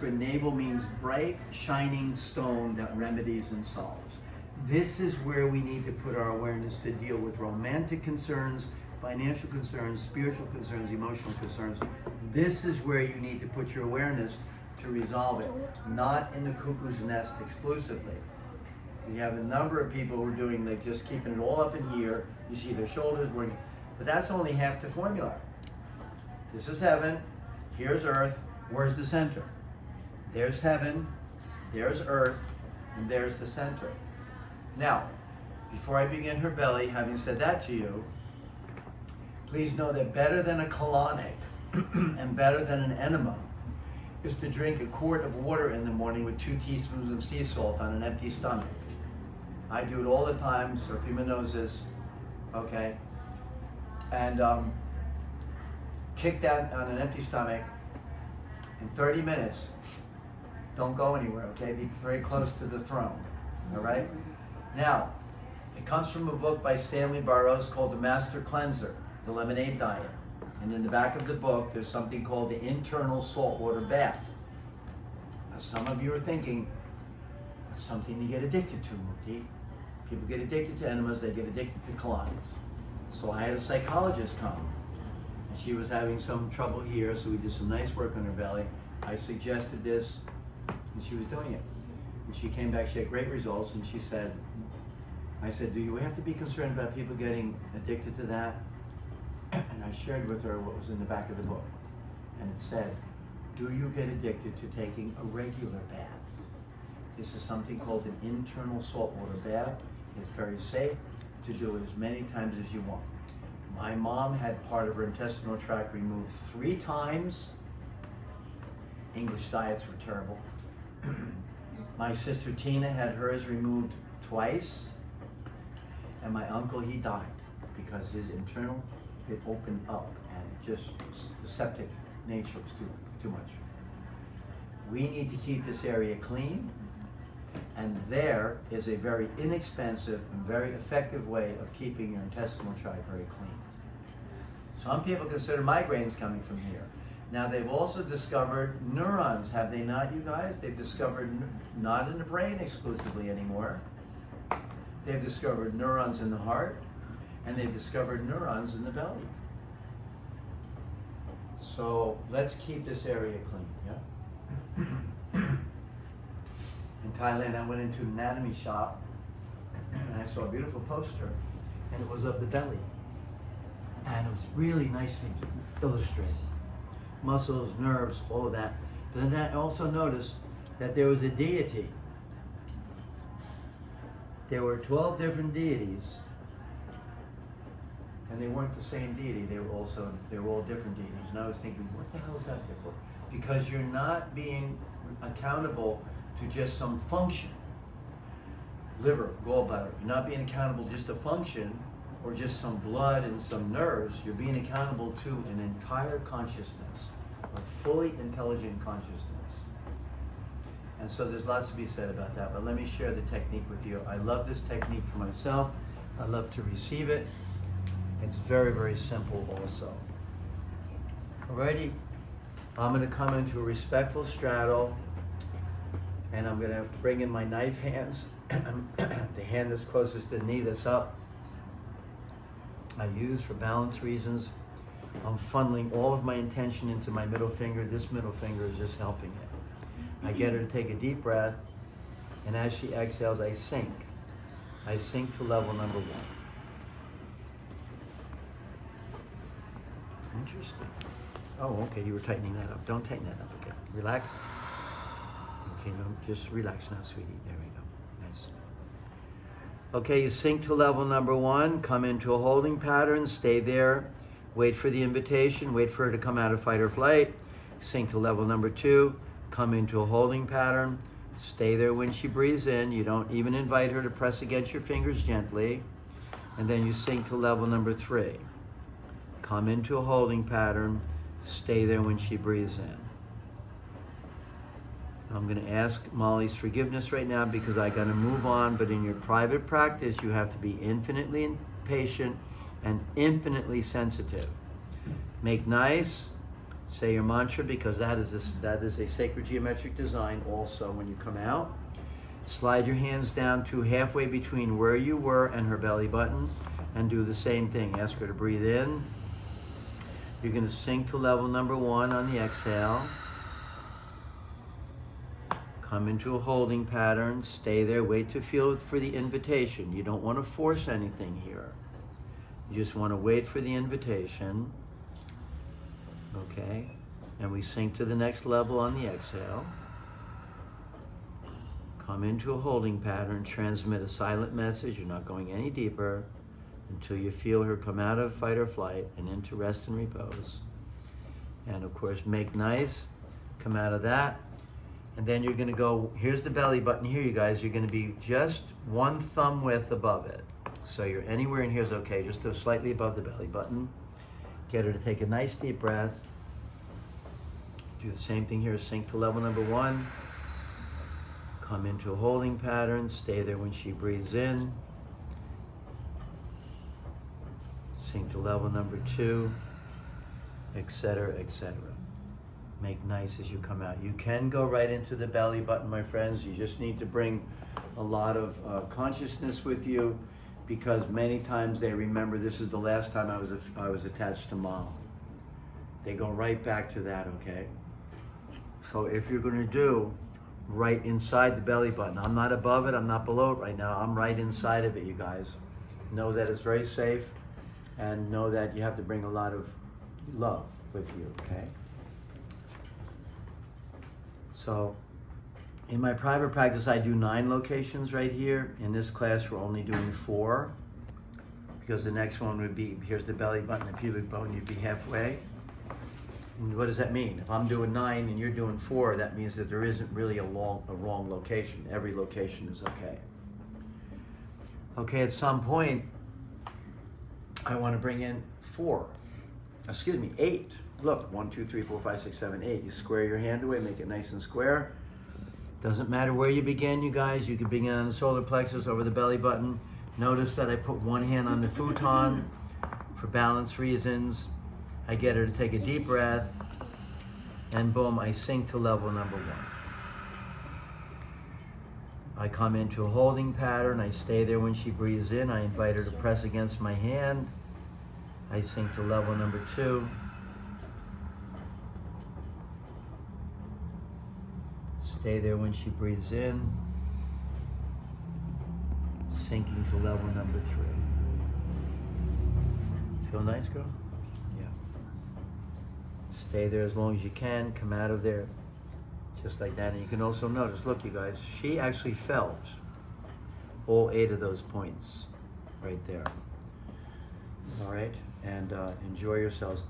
where navel means bright, shining stone that remedies and solves. This is where we need to put our awareness to deal with romantic concerns, financial concerns, spiritual concerns, emotional concerns. This is where you need to put your awareness to resolve it, not in the cuckoo's nest exclusively. We have a number of people who are doing, like just keeping it all up in here. You see their shoulders working, but that's only half the formula. This is heaven, here's earth, where's the center? There's heaven, there's earth, and there's the center. Now, before I begin her belly, having said that to you, please know that better than a colonic and better than an enema is to drink a quart of water in the morning with 2 teaspoons of sea salt on an empty stomach. I do it all the time, so Fima knows this, okay? And kick that on an empty stomach in 30 minutes. Don't go anywhere, okay? Be very close to the throne, all right? Now, it comes from a book by Stanley Burroughs called The Master Cleanser, The Lemonade Diet. And in the back of the book, there's something called the internal saltwater bath. Now, some of you are thinking, that's something to get addicted to, Mukti. People get addicted to enemas, they get addicted to colonics. So I had a psychologist come, and she was having some trouble here, so we did some nice work on her belly. I suggested this, and she was doing it. And she came back, she had great results, and she said, I said, do you have to be concerned about people getting addicted to that? And I shared with her what was in the back of the book. And it said, do you get addicted to taking a regular bath? This is something called an internal saltwater bath. It's very safe to do it as many times as you want. My mom had part of her intestinal tract removed 3 times. English diets were terrible. My sister Tina had hers removed twice. And my uncle, he died because his internal, it opened up and just the septic nature was too much. We need to keep this area clean, and there is a very inexpensive and very effective way of keeping your intestinal tract very clean. Some people consider migraines coming from here. Now they've also discovered neurons, have they not, you guys? They've discovered not in the brain exclusively anymore. They've discovered neurons in the heart, and they've discovered neurons in the belly. So let's keep this area clean, yeah? In Thailand, I went into an anatomy shop, and I saw a beautiful poster, and it was of the belly. And it was really nicely illustrated. Muscles, nerves, all of that. But then I also noticed that there was a deity. There were 12 different deities, and they weren't the same deity. They were all different deities. And I was thinking, what the hell is that there for? Because you're not being accountable to just some function. Liver, gallbladder. You're not being accountable just to function or just some blood and some nerves. You're being accountable to an entire consciousness, a fully intelligent consciousness. And so there's lots to be said about that, but let me share the technique with you. I love this technique for myself. I love to receive it. It's very, very simple also. Alrighty, I'm gonna come into a respectful straddle, and I'm gonna bring in my knife hands. The hand that's closest to the knee that's up, I use for balance reasons. I'm funneling all of my intention into my middle finger. This middle finger is just helping it. I get her to take a deep breath, and as she exhales, I sink. I sink to level number 1. Interesting. Oh, okay, you were tightening that up. Don't tighten that up, okay? Relax. Okay, no, just relax now, sweetie. There we go. Nice. Okay, you sink to level number 1, come into a holding pattern, stay there, wait for the invitation, wait for her to come out of fight or flight, sink to level number 2, come into a holding pattern, stay there when she breathes in. You don't even invite her to press against your fingers gently. And then you sink to level number 3. Come into a holding pattern, stay there when she breathes in. I'm going to ask Molly's forgiveness right now because I got to move on, but in your private practice, you have to be infinitely patient and infinitely sensitive. Make nice, Say your mantra, because that is a sacred geometric design also. When you come out, slide your hands down to halfway between where you were and her belly button, and do the same thing. Ask her to breathe in. You're going to sink to level number 1 on the exhale. Come into a holding pattern. Stay there. Wait to feel for the invitation. You don't want to force anything here. You just want to wait for the invitation. Okay? And we sink to the next level on the exhale. Come into a holding pattern. Transmit a silent message. You're not going any deeper until you feel her come out of fight or flight and into rest and repose. And of course, make nice. Come out of that. And then you're going to go, here's the belly button here, you guys. You're going to be just 1 thumb width above it. So you're anywhere in here is okay, just slightly above the belly button. Get her to take a nice deep breath. Do the same thing here, sink to level number 1. Come into a holding pattern, stay there when she breathes in. Sink to level number 2, etc., etc. Make nice as you come out. You can go right into the belly button, my friends. You just need to bring a lot of consciousness with you, because many times they remember this is the last time I was attached to mom. They go right back to that, okay? So if you're going to do right inside the belly button, I'm not above it, I'm not below it right now, I'm right inside of it, you guys. Know that it's very safe, and know that you have to bring a lot of love with you, okay? So in my private practice, I do 9 locations right here. In this class, we're only doing 4, because the next one would be, here's the belly button, the pubic bone, you'd be halfway. And what does that mean? If I'm doing 9 and you're doing 4, that means that there isn't really a wrong location. Every location is okay. Okay, at some point, I want to bring in 8. Look, 1, 2, 3, 4, 5, 6, 7, 8. You square your hand away, make it nice and square. Doesn't matter where you begin, you guys. You can begin on the solar plexus over the belly button. Notice that I put 1 hand on the futon for balance reasons. I get her to take a deep breath, and boom, I sink to level number 1. I come into a holding pattern. I stay there when she breathes in. I invite her to press against my hand. I sink to level number 2. Stay there when she breathes in. Sinking to level number 3. Feel nice, girl? Yeah. Stay there as long as you can. Come out of there just like that. And you can also notice, look, you guys, she actually felt all 8 of those points right there. All right? And enjoy yourselves.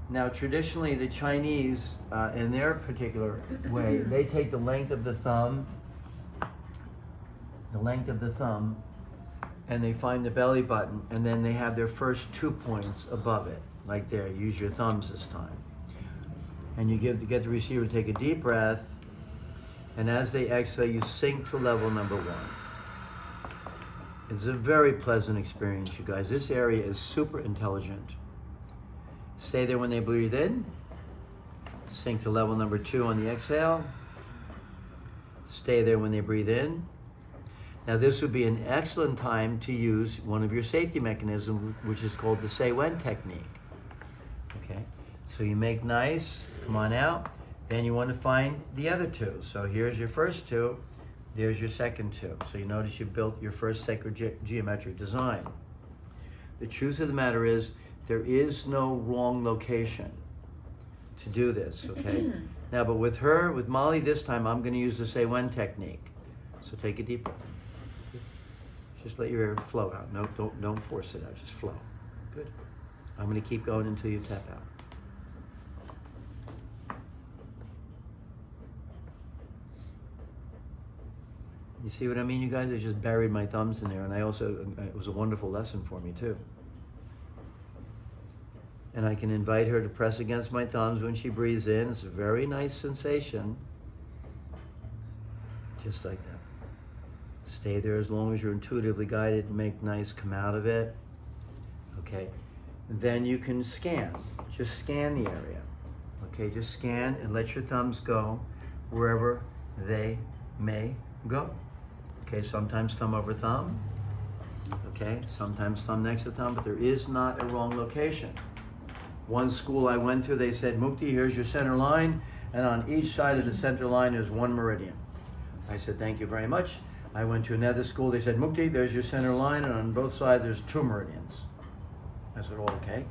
Now, traditionally, the Chinese, in their particular way, they take the length of the thumb, and they find the belly button, and then they have their first 2 points above it, like there. Use your thumbs this time. And you get the receiver to take a deep breath, and as they exhale, you sink to level number 1. It's a very pleasant experience, you guys. This area is super intelligent. Stay there when they breathe in. Sink to level number 2 on the exhale. Stay there when they breathe in. Now this would be an excellent time to use one of your safety mechanisms, which is called the say when technique. Okay, so you make nice, come on out. Then you want to find the other 2. So here's your first 2, there's your second 2. So you notice you built your first sacred geometric design. The truth of the matter is, there is no wrong location to do this, okay? Now, but with Molly this time, I'm going to use the say when technique. So take a deep breath. Just let your air flow out. No, don't force it out, just flow. Good. I'm going to keep going until you tap out. You see what I mean, you guys? I just buried my thumbs in there, and it was a wonderful lesson for me too. And I can invite her to press against my thumbs when she breathes in. It's a very nice sensation. Just like that. Stay there as long as you're intuitively guided. Make nice, come out of it. Okay. Then you can scan. Just scan the area. Okay, just scan and let your thumbs go wherever they may go. Okay, sometimes thumb over thumb. Okay, sometimes thumb next to thumb, but there is not a wrong location. One school I went to, they said, Mukti, here's your center line, and on each side of the center line is one meridian. I said, thank you very much. I went to another school, they said, Mukti, there's your center line, and on both sides there's 2 meridians. I said, oh, okay.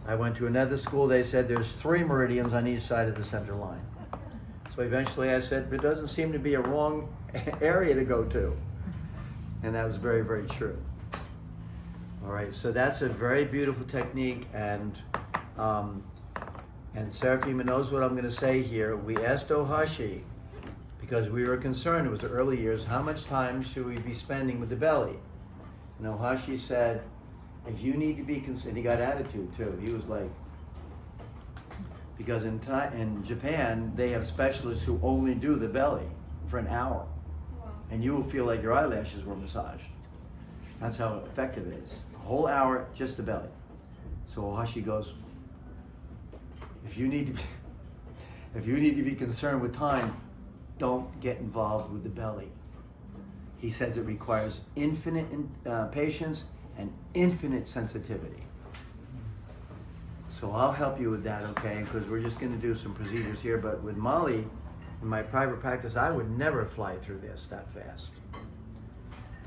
I went to another school, they said there's 3 meridians on each side of the center line. So eventually I said, there doesn't seem to be a wrong area to go to. And that was very, very true. All right, so that's a very beautiful technique, and Serafima knows what I'm going to say here. We asked Ohashi, because we were concerned, it was the early years, how much time should we be spending with the belly? And Ohashi said, if you need to be concerned, he got attitude too. He was like, because in Japan, they have specialists who only do the belly for an hour. Wow. And you will feel like your eyelashes were massaged. That's how effective it is. A whole hour, just the belly. So Ohashi goes, if you need to be concerned with time, don't get involved with the belly. He says it requires infinite patience and infinite sensitivity. So I'll help you with that, okay? Because we're just going to do some procedures here. But with Molly, in my private practice, I would never fly through this that fast.